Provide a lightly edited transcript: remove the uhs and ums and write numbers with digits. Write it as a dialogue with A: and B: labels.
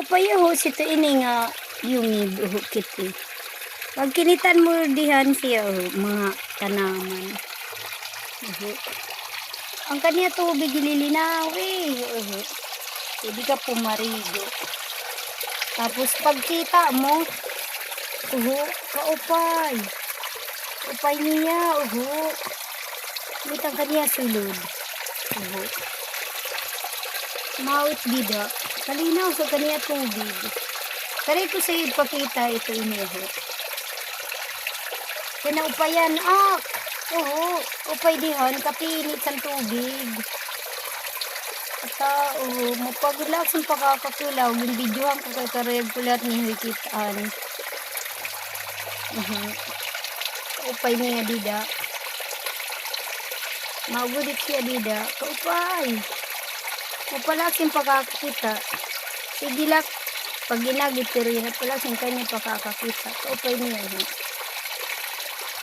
A: Upaya ho sito ini nga yungib ho kiti. Pag kinitan mo dihan siya ho, mga tanaman. Ang kanya tubig ililinaw hindi ka pumarigo. Tapos pagkita mo, kaupay. Upay niya, Bitang kanya sulod. Mawit bida. Kalinaw sa kanya tubig. Kaya ko sa ipakita ito iniho. Kinaupayan, upay dihan, kapinit sa tubig. At mapag-relax ang pakakakulaw, yung videohan ko kay kareg kulat ni hikitaan. Upay niya dida. Magulit siya dida. Kaupay. Upalax yung pakakakita. Sige lak, pag ginagit pero yun, upalax yung kanya pakakakita. Kaupay niya.